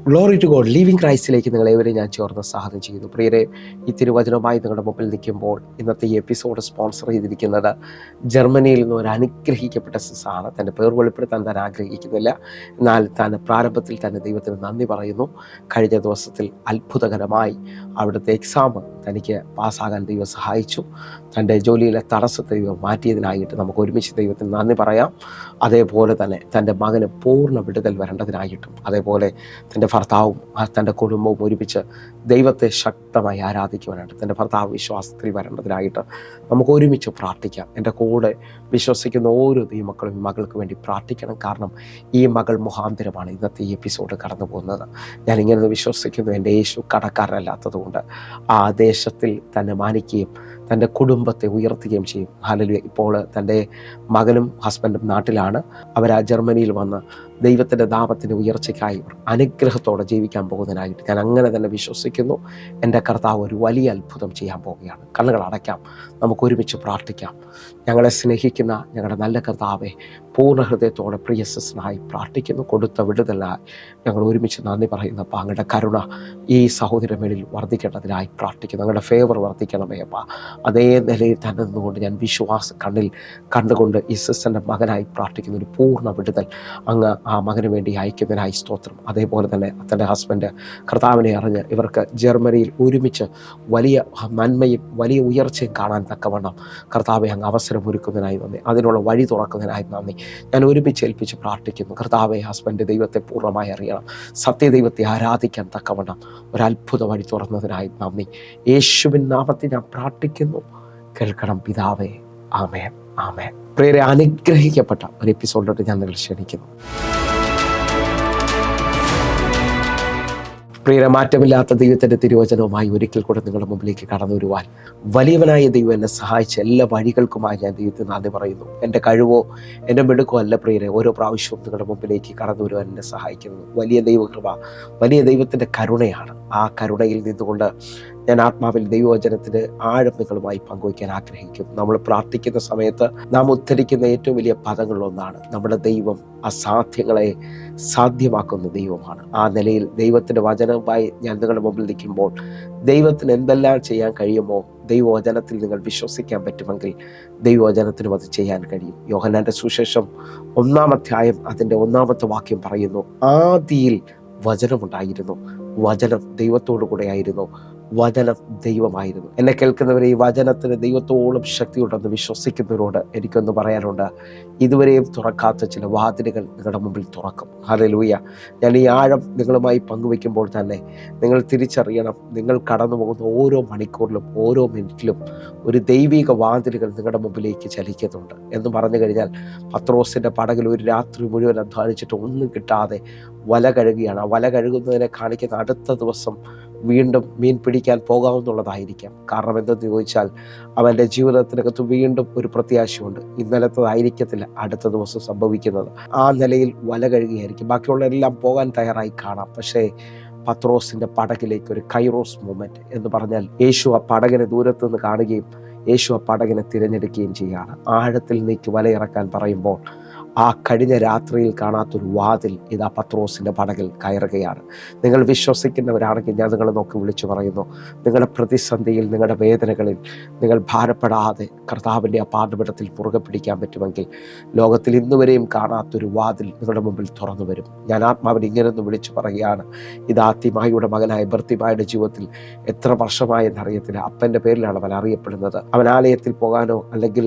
Glory to God. Living ക്രൈസ്റ്റിലേക്ക് നിങ്ങളേവരെയും ഞാൻ ചേർന്ന് സ്വാഗതം ചെയ്യുന്നു. പ്രിയരെ, ഈ തിരുവചനവുമായി നിങ്ങളുടെ മുമ്പിൽ നിൽക്കുമ്പോൾ ഇന്നത്തെ ഈ എപ്പിസോഡ് സ്പോൺസർ ചെയ്തിരിക്കുന്നത് ജർമ്മനിയിൽ നിന്ന് ഒരു അനുഗ്രഹിക്കപ്പെട്ട സിസാണ്. തൻ്റെ പേർ വെളിപ്പെടുത്താൻ താൻ ആഗ്രഹിക്കുന്നില്ല, എന്നാൽ താൻ പ്രാരംഭത്തിൽ തന്നെ ദൈവത്തിന് നന്ദി പറയുന്നു. കഴിഞ്ഞ ദിവസത്തിൽ അത്ഭുതകരമായി അവിടുത്തെ എക്സാം തനിക്ക് പാസ്സാകാൻ ദൈവം സഹായിച്ചു. തൻ്റെ ജോലിയിലെ തടസ്സത്തെ ദൈവം മാറ്റിയതിനായിട്ട് നമുക്ക് ഒരുമിച്ച് ദൈവത്തിന് നന്ദി പറയാം. അതേപോലെ തന്നെ തൻ്റെ മകന് പൂർണ്ണ വിടുതൽ വരേണ്ടതിനായിട്ടും, അതേപോലെ തൻ്റെ ഭർത്താവും തൻ്റെ കുടുംബവും ഒരുമിച്ച് ദൈവത്തെ ശക്തമായി ആരാധിക്കുവാനായിട്ട്, തൻ്റെ ഭർത്താവ് വിശ്വാസത്തിൽ വരേണ്ടതിനായിട്ട് നമുക്ക് ഒരുമിച്ച് പ്രാർത്ഥിക്കാം. എൻ്റെ കൂടെ വിശ്വസിക്കുന്ന ഓരോ ദൈവമക്കളും ഈ മകൾക്ക് വേണ്ടി പ്രാർത്ഥിക്കണം. കാരണം ഈ മകൾ മുഖാന്തരമാണ് ഇന്നത്തെ ഈ എപ്പിസോഡ് കടന്നു പോകുന്നത്. ഞാനിങ്ങനെ വിശ്വസിക്കുന്നു, എൻ്റെ യേശു കടക്കാരനല്ലാത്തതുകൊണ്ട് ആ ദേശത്തിൽ തന്നെ മാനിക്കുകയും തൻ്റെ കുടുംബത്തെ ഉയർത്തുകയും ചെയ്യും. ഹല്ലേലൂയ. ഇപ്പോൾ തൻ്റെ മകനും ഹസ്ബൻഡും നാട്ടിലാണ്. അവർ ആ ജർമ്മനിയിൽ വന്ന് ദൈവത്തിൻ്റെ നാമത്തിൻ്റെ ഉയർച്ചയ്ക്കായി അനുഗ്രഹത്തോടെ ജീവിക്കാൻ പോകുന്നതിനായിട്ട് ഞാൻ അങ്ങനെ തന്നെ വിശ്വസിക്കുന്നു. എൻ്റെ കർത്താവ് ഒരു വലിയ അത്ഭുതം ചെയ്യാൻ പോവുകയാണ്. കണ്ണുകൾ അടയ്ക്കാം, നമുക്ക് ഒരുമിച്ച് പ്രാർത്ഥിക്കാം. ഞങ്ങളെ സ്നേഹിക്കുന്ന ഞങ്ങളുടെ നല്ല കർത്താവെ, പൂർണ്ണ ഹൃദയത്തോടെ പ്രിയ സിസ്റ്ററായി പ്രാർത്ഥിക്കുന്നു. കൊടുത്ത വിടുതലായി ഞങ്ങൾ ഒരുമിച്ച് നന്ദി പറയുന്നു. അപ്പം അങ്ങയുടെ കരുണ ഈ സഹോദര മേളിൽ വർദ്ധിക്കേണ്ടതിനായി പ്രാർത്ഥിക്കുന്നു. അങ്ങയുടെ ഫേവർ വർദ്ധിക്കണമേ അപ്പ. അതേ നിലയിൽ തന്നെ നിന്നുകൊണ്ട് ഞാൻ കണ്ണിൽ കണ്ടുകൊണ്ട് ഈ സിസ്റ്ററിൻ്റെ മകനായി പ്രാർത്ഥിക്കുന്നു. ഒരു പൂർണ്ണ വിടുതൽ അങ്ങ് ആ മകന് വേണ്ടി അയക്കുന്നതിനായി സ്തോത്രം. അതേപോലെ തന്നെ തൻ്റെ ഹസ്ബൻഡ് കർത്താവിനെ അറിഞ്ഞ് ഇവർക്ക് ജർമ്മനിയിൽ ഒരുമിച്ച് വലിയ നന്മയും വലിയ ഉയർച്ചയും കാണാൻ തക്കവണ്ണം കർത്താവെ അങ്ങ് അവസരമൊരുക്കുന്നതിനായി നന്ദി. അതിനുള്ള വഴി തുറക്കുന്നതിനായി നന്ദി. ഞാൻ ഒരുമിച്ച് ഏൽപ്പിച്ച് പ്രാർത്ഥിക്കുന്നു. കർത്താവെ, ഹസ്ബൻഡ് ദൈവത്തെ പൂർണ്ണമായി അറിയണം, സത്യദൈവത്തെ ആരാധിക്കാൻ തക്കവണ്ണം ഒരത്ഭുത വഴി തുറന്നതിനായി നന്ദി. യേശുവിൻ നാമത്തിൽ ഞാൻ പ്രാർത്ഥിക്കുന്നു. കേൾക്കണം പിതാവേ. ആമേൻ, ആമേൻ. പ്രിയരെ, അനുഗ്രഹിക്കപ്പെട്ട ഒരു എപ്പിസോഡിലോട്ട് ഞാൻ നിങ്ങൾ ക്ഷണിക്കുന്നു. പ്രിയരെ, മാറ്റമില്ലാത്ത ദൈവത്തിൻ്റെ തിരുവചനവുമായി ഒരിക്കൽ കൂടെ നിങ്ങളുടെ മുമ്പിലേക്ക് കടന്നു വരുവാൻ വലിയവനായ ദൈവം എന്നെ സഹായിച്ച എല്ലാ വഴികൾക്കുമായി ഞാൻ ദൈവത്തിന് നന്ദി പറയുന്നു. എൻ്റെ കഴിവോ എൻ്റെ മിടുക്കോ അല്ല പ്രിയരെ, ഓരോ പ്രാവശ്യവും നിങ്ങളുടെ മുമ്പിലേക്ക് കടന്നു വരുവാൻ എന്നെ സഹായിക്കുന്നത് വലിയ ദൈവകൃപ, വലിയ ദൈവത്തിൻ്റെ കരുണയാണ്. ആ കരുണയിൽ നിന്നുകൊണ്ട് ഞാൻ ആത്മാവിൽ ദൈവവചനത്തിന് ആഴം നിങ്ങളുമായി പങ്കുവയ്ക്കാൻ ആഗ്രഹിക്കുന്നു. നമ്മൾ പ്രാർത്ഥിക്കുന്ന സമയത്ത് നാം ഉദ്ധരിക്കുന്ന ഏറ്റവും വലിയ പദങ്ങളിലൊന്നാണ്, നമ്മുടെ ദൈവം അസാധ്യങ്ങളെ സാധ്യമാക്കുന്ന ദൈവമാണ്. ആ നിലയിൽ ദൈവത്തിൻ്റെ വചനവുമായി ഞാൻ നിങ്ങളുടെ മുമ്പിൽ നിൽക്കുമ്പോൾ ദൈവത്തിന് എന്തെല്ലാം ചെയ്യാൻ കഴിയുമോ ദൈവവചനത്തിൽ നിങ്ങൾ വിശ്വസിക്കാൻ പറ്റുമെങ്കിൽ ദൈവവചനത്തിനും അത് ചെയ്യാൻ കഴിയും. യോഹന്നാന്റെ സുവിശേഷം 1-ാം അധ്യായം അതിൻ്റെ 1-ാമത്തെ വാക്യം പറയുന്നു, ആദിയിൽ വചനമുണ്ടായിരുന്നു, വചനം ദൈവത്തോടു കൂടെ ആയിരുന്നു, വചനം ദൈവമായിരുന്നു. എന്നെ കേൾക്കുന്നവരെ, ഈ വചനത്തിന് ദൈവത്തോളം ശക്തിയുണ്ടെന്ന് വിശ്വസിക്കുന്നവരോട് എനിക്കൊന്ന് പറയാനുണ്ട്. ഇതുവരെയും തുറക്കാത്ത ചില വാതിലുകൾ നിങ്ങളുടെ മുമ്പിൽ തുറക്കും. ഹല്ലേലൂയ. ഞാൻ ഈ ആഴം നിങ്ങളുമായി പങ്കുവെക്കുമ്പോൾ തന്നെ നിങ്ങൾ തിരിച്ചറിയണം, നിങ്ങൾ കടന്നു പോകുന്ന ഓരോ മണിക്കൂറിലും ഓരോ മിനിറ്റിലും ഒരു ദൈവിക വാതിലുകൾ നിങ്ങളുടെ മുമ്പിലേക്ക് ചലിക്കുന്നുണ്ട് എന്ന് പറഞ്ഞു കഴിഞ്ഞാൽ, പത്രോസിൻ്റെ പടകിൽ ഒരു രാത്രി മുഴുവൻ അധ്വാനിച്ചിട്ട് ഒന്നും കിട്ടാതെ വല കഴുകുകയാണ്. ആ വല കഴുകുന്നതിനെ കാണിക്കുന്ന അടുത്ത ദിവസം വീണ്ടും മീൻ പിടിക്കാൻ പോകാമെന്നുള്ളതായിരിക്കാം. കാരണം എന്തെന്ന് ചോദിച്ചാൽ, അവൻ്റെ ജീവിതത്തിനകത്ത് വീണ്ടും ഒരു പ്രത്യാശയുണ്ട്. ഇന്നലത്തതായിരിക്കത്തില്ല അടുത്ത ദിവസം സംഭവിക്കുന്നത്. ആ നിലയിൽ വല കഴുകുകയായിരിക്കും. ബാക്കിയുള്ള എല്ലാം പോകാൻ തയ്യാറായി കാണാം. പക്ഷേ പത്രോസിൻ്റെ പടകിലേക്ക് ഒരു കൈറോസ് മൂമെൻറ്റ് എന്ന് പറഞ്ഞാൽ, യേശു ആ പടകിനെ ദൂരത്തുനിന്ന് കാണുകയും യേശു ആ പടകിനെ തിരഞ്ഞെടുക്കുകയും ചെയ്യുകയാണ്. ആഴത്തിൽ നീക്കി വലയിറക്കാൻ പറയുമ്പോൾ ആ കഴിഞ്ഞ രാത്രിയിൽ കാണാത്തൊരു വാതിൽ ഇതാ പത്രോസിൻ്റെ പടകിൽ കയറുകയാണ്. നിങ്ങൾ വിശ്വസിക്കുന്നവരാണെങ്കിൽ ഞാൻ നിങ്ങളെ നോക്കി വിളിച്ചു പറയുന്നു, നിങ്ങളുടെ പ്രതിസന്ധിയിൽ, നിങ്ങളുടെ വേദനകളിൽ നിങ്ങൾ ഭാരപ്പെടാതെ കർത്താവിൻ്റെ ആ പാദപീഠത്തിൽ മുറുകെ പിടിക്കാൻ പറ്റുമെങ്കിൽ ലോകത്തിൽ ഇന്നുവരെയും കാണാത്തൊരു വാതിൽ നിങ്ങളുടെ മുമ്പിൽ തുറന്നു വരും. ഞാൻ ആത്മാവിനെ ഇങ്ങനെയൊന്ന് വിളിച്ചു പറയുകയാണ്. ഇതാ തിമായിയുടെ മകനായ ബർത്തിമായുടെ ജീവിതത്തിൽ എത്ര വർഷമായെന്നറിയത്തില്ല, അപ്പൻ്റെ പേരിലാണ് അവൻ അറിയപ്പെടുന്നത്. അവൻ ആലയത്തിൽ പോകാനോ അല്ലെങ്കിൽ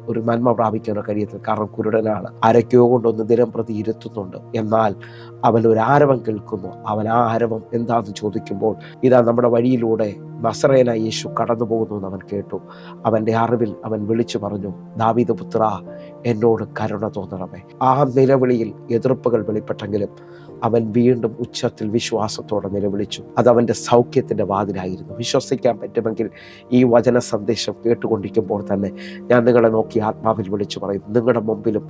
ഒരു നന്മ പ്രാപിക്കാനോ കഴിയത്തില്ല, കാരണം കുരുടനാണ്. ആരൊക്കെയോ കൊണ്ടൊന്ന് ദിനം പ്രതി ഇരുത്തുന്നുണ്ട്. എന്നാൽ അവൻ ഒരു ആരവം കേൾക്കുന്നു. അവൻ ആ ആരവം എന്താണെന്ന് ചോദിക്കുമ്പോൾ, ഇതാ നമ്മുടെ വഴിയിലൂടെ നസറേനായ യേശു കടന്നു പോകുന്നു എന്ന് അവൻ കേട്ടു. അവൻ്റെ അറിവിൽ അവൻ വിളിച്ചു പറഞ്ഞു, ദാവീദ് പുത്ര, എന്നോട് കരുണ തോന്നണമേ. ആ നിലവിളിയിൽ എതിർപ്പുകൾ വെളിപ്പെട്ടെങ്കിലും അവൻ വീണ്ടും ഉച്ചത്തിൽ വിശ്വാസത്തോടെ നിലവിളിച്ചു. അത് അവൻ്റെ സൗഖ്യത്തിൻ്റെ വാതിലായിരുന്നു. വിശ്വസിക്കാൻ പറ്റുമെങ്കിൽ ഈ വചന സന്ദേശം കേട്ടുകൊണ്ടിരിക്കുമ്പോൾ തന്നെ ഞാൻ നിങ്ങളെ നോക്കി ആത്മാവിൽ വിളിച്ചു പറയും, നിങ്ങളുടെ മുമ്പിലും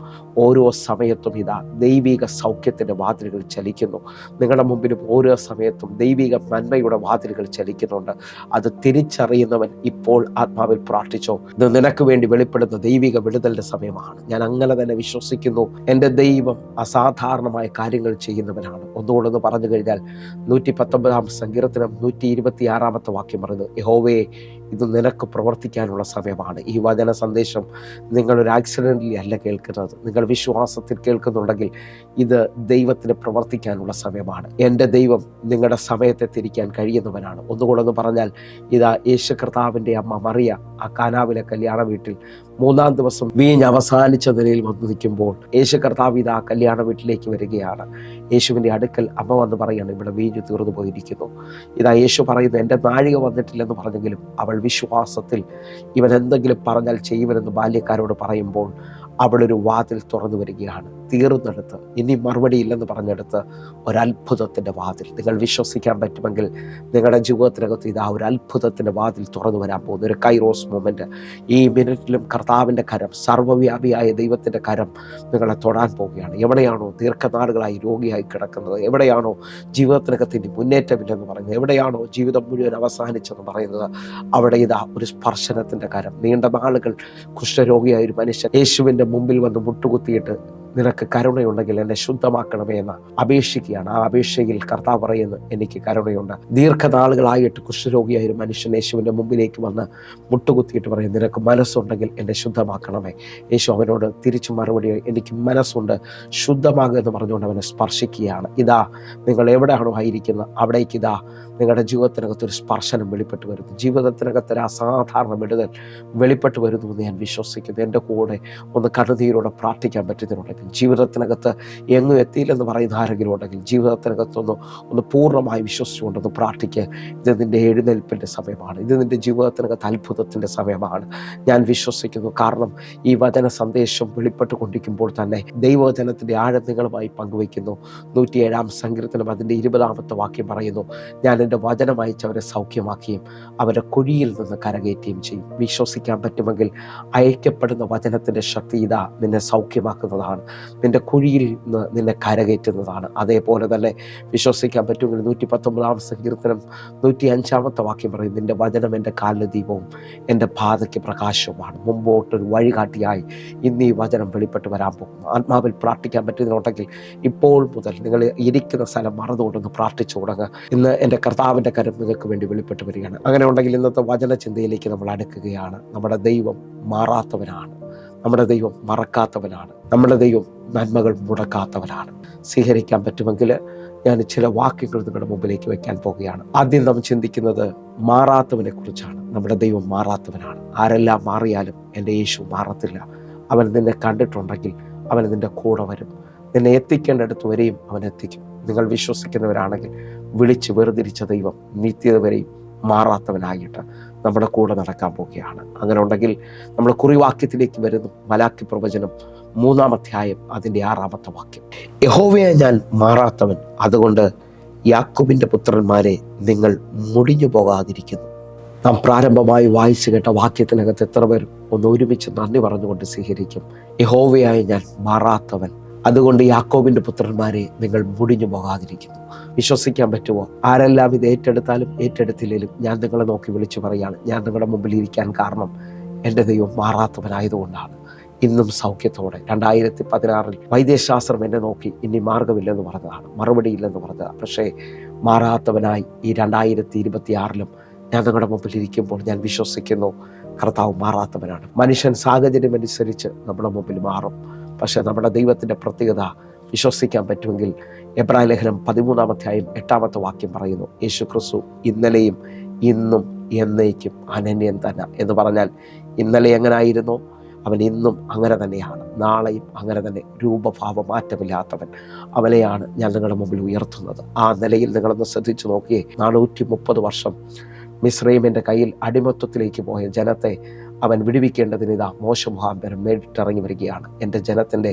ഓരോ സമയത്തും ഇതാ ദൈവിക സൗഖ്യത്തിൻ്റെ വാതിലുകൾ ചലിക്കുന്നു. നിങ്ങളുടെ മുമ്പിലും ഓരോ സമയത്തും ദൈവിക നന്മയുടെ വാതിലുകൾ ചലിക്കുന്നുണ്ട്. അത് തിരിച്ചറിയുന്നവൻ ഇപ്പോൾ ആത്മാവിൽ പ്രാർത്ഥിച്ചോ. ഇത് നിനക്ക് വേണ്ടി വെളിപ്പെടുന്ന ദൈവിക വിടുതലിന്റെ സമയമാണ്. ഞാൻ അങ്ങനെ തന്നെ വിശ്വസിക്കുന്നു. എൻ്റെ ദൈവം അസാധാരണമായ കാര്യങ്ങൾ ചെയ്യുന്നവനാണ്. ഒന്നുകൊണ്ടെന്ന് പറഞ്ഞു കഴിഞ്ഞാൽ 119 സങ്കീർത്തനം 126 വാക്യം പറയുന്നു, യഹോവേ, ഇത് നിനക്ക് പ്രവർത്തിക്കാനുള്ള സമയമാണ്. ഈ വചന സന്ദേശം നിങ്ങളൊരു ആക്സിഡൻ്റലി അല്ല കേൾക്കുന്നത്. നിങ്ങൾ വിശ്വാസത്തിൽ കേൾക്കുന്നുണ്ടെങ്കിൽ ഇത് ദൈവത്തിന് പ്രവർത്തിക്കാനുള്ള സമയമാണ്. എൻ്റെ ദൈവം നിങ്ങളുടെ സമയത്തെ തിരിക്കാൻ കഴിയുന്നവനാണ്. ഒന്നുകൂടെന്ന് പറഞ്ഞാൽ, ഇതാ യേശു കർത്താവിൻ്റെ അമ്മ മറിയ ആ കാനാവിലെ കല്യാണ വീട്ടിൽ 3-ാം ദിവസം വീഞ്ഞ് അവസാനിച്ച നിലയിൽ വന്നു നിൽക്കുമ്പോൾ യേശു കർത്താവ് ഇതാ കല്യാണ വീട്ടിലേക്ക് വരികയാണ്. യേശുവിൻ്റെ അടുക്കൽ അമ്മ വന്ന് പറയാണ്, ഇവിടെ വീഞ്ഞ് തീർന്നു പോയിരിക്കുന്നു. ഇതാ യേശു പറയുന്നു, എൻ്റെ നാഴിക വന്നിട്ടില്ലെന്ന് പറഞ്ഞെങ്കിലും അവൾ വിശ്വാസത്തിൽ ഇവൻ എന്തെങ്കിലും പറഞ്ഞാൽ ചെയ്യുവനെന്ന് ബാല്യക്കാരോട് പറയുമ്പോൾ അവളൊരു വാതിൽ തുറന്നു വരികയാണ്. തീർന്നെടുത്ത് ഇനി മറുപടിയില്ലെന്ന് പറഞ്ഞെടുത്ത് ഒരത്ഭുതത്തിൻ്റെ വാതിൽ. നിങ്ങൾ വിശ്വസിക്കാൻ പറ്റുമെങ്കിൽ നിങ്ങളുടെ ജീവിതത്തിനകത്ത് ഇതാ ഒരു അത്ഭുതത്തിൻ്റെ വാതിൽ തുറന്നു വരാൻ പോകുന്ന ഒരു കൈറോസ് മൊമെൻറ്റ്. ഈ മിനിറ്റിലും കർത്താവിൻ്റെ കരം, സർവ്വവ്യാപിയായ ദൈവത്തിൻ്റെ കരം നിങ്ങളെ തൊടാൻ പോവുകയാണ്. എവിടെയാണോ ദീർഘനാളുകളായി രോഗിയായി കിടക്കുന്നത്, എവിടെയാണോ ജീവിതത്തിനകത്ത് ഇനി മുന്നേറ്റമില്ലെന്ന് പറയുന്നത്, എവിടെയാണോ ജീവിതം മുഴുവൻ അവസാനിച്ചെന്ന് പറയുന്നത്, അവിടെ ഇതാ ഒരു സ്പർശനത്തിൻ്റെ കരം. നീണ്ട നാളുകൾ കുഷ്ഠരോഗിയായ ഒരു മനുഷ്യൻ യേശുവിൻ്റെ മുമ്പിൽ വന്ന് മുട്ടുകുത്തിയിട്ട് നിനക്ക് കരുണയുണ്ടെങ്കിൽ എന്നെ ശുദ്ധമാക്കണമേ എന്ന് അപേക്ഷിക്കുകയാണ്. ആ അപേക്ഷയിൽ കർത്താവ് പറയുന്നു, എനിക്ക് കരുണയുണ്ട്. ദീർഘനാളുകളായിട്ട് കുഷ്ഠരോഗിയായ ഒരു മനുഷ്യൻ യേശുവിൻ്റെ മുമ്പിലേക്ക് വന്ന് മുട്ടുകുത്തിയിട്ട് പറയും, നിനക്ക് മനസ്സുണ്ടെങ്കിൽ എന്നെ ശുദ്ധമാക്കണമേ. യേശു അവനോട് തിരിച്ചു മറുപടി, എനിക്ക് മനസ്സുണ്ട്, ശുദ്ധമാകുക എന്ന് പറഞ്ഞുകൊണ്ട് അവനെ സ്പർശിക്കുകയാണ്. ഇതാ നിങ്ങൾ എവിടെയാണോ ആയിരിക്കുന്നത് അവിടേക്ക് ഇതാ നിങ്ങളുടെ ജീവിതത്തിനകത്ത് ഒരു സ്പർശനം വെളിപ്പെട്ട് വരുന്നു. ജീവിതത്തിനകത്ത് ഒരു അസാധാരണ വിടുതൽ വെളിപ്പെട്ട് വരുന്നു എന്ന് ഞാൻ വിശ്വസിക്കുന്നു. എൻ്റെ കൂടെ ഒന്ന് കണ്ണുനീരോടെ പ്രാർത്ഥിക്കാൻ പറ്റുന്നുണ്ടെങ്കിൽ, ജീവിതത്തിനകത്ത് എങ്ങും എത്തിയില്ലെന്ന് പറയുന്ന ആരെങ്കിലും ഉണ്ടെങ്കിൽ ജീവിതത്തിനകത്തൊന്ന് പൂർണ്ണമായി വിശ്വസിച്ചുകൊണ്ടൊന്ന് പ്രാർത്ഥിക്കുക. ഇത് നിൻ്റെ എഴുന്നേൽപ്പിൻ്റെ സമയമാണ്. ഇത് നിൻ്റെ ജീവിതത്തിനകത്ത് അത്ഭുതത്തിൻ്റെ സമയമാണ്. ഞാൻ വിശ്വസിക്കുന്നു. കാരണം ഈ വചന സന്ദേശം വെളിപ്പെട്ടുകൊണ്ടിരിക്കുമ്പോൾ തന്നെ ദൈവവചനത്തിൻ്റെ ആഴം നിങ്ങളുമായി പങ്കുവയ്ക്കുന്നു. 107-ാം സങ്കീർത്തനം അതിൻ്റെ 20-ാമത്തെ വാക്യം പറയുന്നു, ഞാൻ എൻ്റെ വചനം അയച്ചവരെ സൗഖ്യമാക്കുകയും അവരെ കുഴിയിൽ നിന്ന് കരകയറ്റുകയും ചെയ്യും. വിശ്വസിക്കാൻ പറ്റുമെങ്കിൽ അയക്കപ്പെടുന്ന വചനത്തിൻ്റെ ശക്തി ഇതാ നിന്നെ സൗഖ്യമാക്കുന്നതാണ്, നിൻ്റെ കുഴിയിൽ നിന്ന് നിന്നെ കരകയറ്റുന്നതാണ്. അതേപോലെ തന്നെ വിശ്വസിക്കാൻ പറ്റുമെങ്കിൽ 119-ാം സങ്കീർത്തനം 105-ാമത്തെ വാക്യം പറയും, നിൻ്റെ വചനം എൻ്റെ കാലിന് ദീപവും എൻ്റെ പാതയ്ക്ക് പ്രകാശവുമാണ്. മുമ്പോട്ടൊരു വഴികാട്ടിയായി ഇന്ന് ഈ വചനം വെളിപ്പെട്ട് വരാൻ പോകുന്നു. ആത്മാവിൽ പ്രാർത്ഥിക്കാൻ പറ്റുന്നുണ്ടെങ്കിൽ ഇപ്പോൾ മുതൽ നിങ്ങൾ ഇരിക്കുന്ന സ്ഥലം മറന്നുകൊണ്ടൊന്ന് പ്രാർത്ഥിച്ചു തുടങ്ങുക. ഇന്ന് എൻ്റെ കർത്താവിൻ്റെ കരം നിങ്ങൾക്ക് വേണ്ടി വെളിപ്പെട്ട് വരികയാണ്. അങ്ങനെ ഉണ്ടെങ്കിൽ ഇന്നത്തെ വചന ചിന്തയിലേക്ക് നമ്മൾ അടുക്കുകയാണ്. നമ്മുടെ ദൈവം മാറാത്തവനാണ്, നമ്മുടെ ദൈവം മറക്കാത്തവനാണ്, നമ്മുടെ ദൈവം നന്മകൾ മുടക്കാത്തവനാണ്. സ്വീകരിക്കാൻ പറ്റുമെങ്കിൽ ഞാൻ ചില വാക്യങ്ങൾ നിങ്ങളുടെ മുമ്പിലേക്ക് വയ്ക്കാൻ പോവുകയാണ്. ആദ്യം നാം ചിന്തിക്കുന്നത് മാറാത്തവനെ കുറിച്ചാണ്. നമ്മുടെ ദൈവം മാറാത്തവനാണ്. ആരെല്ലാം മാറിയാലും എൻ്റെ യേശു മാറത്തില്ല. അവൻ നിന്നെ കണ്ടിട്ടുണ്ടെങ്കിൽ അവൻ നിൻ്റെ കൂടെ വരും. നിന്നെ എത്തിക്കേണ്ടടുത്ത് വരെയും അവൻ എത്തിക്കും. നിങ്ങൾ വിശ്വസിക്കുന്നവരാണെങ്കിൽ വിളിച്ച് വേർതിരിച്ച ദൈവം നിത്യത വരെയും മാറാത്തവനായിട്ട് നമ്മുടെ കൂടെ നടക്കാൻ പോവുകയാണ്. അങ്ങനെ ഉണ്ടെങ്കിൽ നമ്മൾ കുറിവാക്യത്തിലേക്ക് വരുന്നു. മലാക്കി പ്രവചനം 3-ാം അധ്യായം അതിൻ്റെ 6-ാമത്തെ വാക്യം, യഹോവയെ ഞാൻ മാറാത്തവൻ, അതുകൊണ്ട് യാക്കോബിൻ്റെ പുത്രന്മാരെ നിങ്ങൾ മുടിഞ്ഞു പോകാതിരിക്കുന്നു. നാം പ്രാരംഭമായി വായിച്ചു കേട്ട വാക്യത്തിനകത്ത് എത്ര പേർ ഒന്ന് ഒരുമിച്ച് നന്ദി പറഞ്ഞുകൊണ്ട് സ്വീകരിക്കും? യഹോവയായ ഞാൻ മാറാത്തവൻ, അതുകൊണ്ട് യാക്കോബിൻ്റെ പുത്രന്മാരെ നിങ്ങൾ മുടിഞ്ഞു പോകാതിരിക്കുന്നു. വിശ്വസിക്കാൻ പറ്റുമോ? ആരെല്ലാം ഇത് ഏറ്റെടുത്താലും ഏറ്റെടുത്തില്ലെങ്കിലും ഞാൻ നിങ്ങളെ നോക്കി വിളിച്ചു പറയാണ്, ഞാൻ നിങ്ങളുടെ മുമ്പിൽ ഇരിക്കാൻ കാരണം എൻ്റെ ദൈവം മാറാത്തവനായതുകൊണ്ടാണ്. ഇന്നും സൗഖ്യത്തോടെ 2016 വൈദ്യശാസ്ത്രം എന്നെ നോക്കി ഇനി മാർഗമില്ലെന്ന് പറഞ്ഞതാണ്, മറുപടിയില്ലെന്ന് പറഞ്ഞതാണ്. പക്ഷേ മാറാത്തവനായി ഈ 2026 ഞാൻ നിങ്ങളുടെ മുമ്പിൽ ഇരിക്കുമ്പോൾ ഞാൻ വിശ്വസിക്കുന്നു, കർത്താവ് മാറാത്തവനാണ്. മനുഷ്യൻ സാഹചര്യം അനുസരിച്ച് നമ്മുടെ മുമ്പിൽ മാറും. പക്ഷേ നമ്മുടെ ദൈവത്തിൻ്റെ പ്രത്യേകത വിശ്വസിക്കാൻ പറ്റുമെങ്കിൽ എബ്രായ ലേഖനം 13-ാം അധ്യായം 8-ാമത്തെ വാക്യം പറയുന്നു, യേശു ക്രിസ്തു ഇന്നലെയും ഇന്നും എന്നേക്കും അനന്യൻ തന്നെ എന്ന് പറഞ്ഞാൽ ഇന്നലെ എങ്ങനായിരുന്നോ അവൻ ഇന്നും അങ്ങനെ തന്നെയാണ്, നാളെയും അങ്ങനെ തന്നെ, രൂപഭാവം മാറ്റമില്ലാത്തവൻ. അവനെയാണ് ഞാൻ നിങ്ങളുടെ മുമ്പിൽ ഉയർത്തുന്നത്. ആ നിലയിൽ നിങ്ങളൊന്ന് ശ്രദ്ധിച്ചു നോക്കിയേ. 430 വർഷം മിസ്രൈമിൻ്റെ കയ്യിൽ അടിമത്വത്തിലേക്ക് പോയ ജനത്തെ അവൻ വിടുവിക്കേണ്ടതിന് ഇതാ മോശ മുഖാന്തരം നേരിട്ടിറങ്ങി വരികയാണ്. എൻ്റെ ജനത്തിൻ്റെ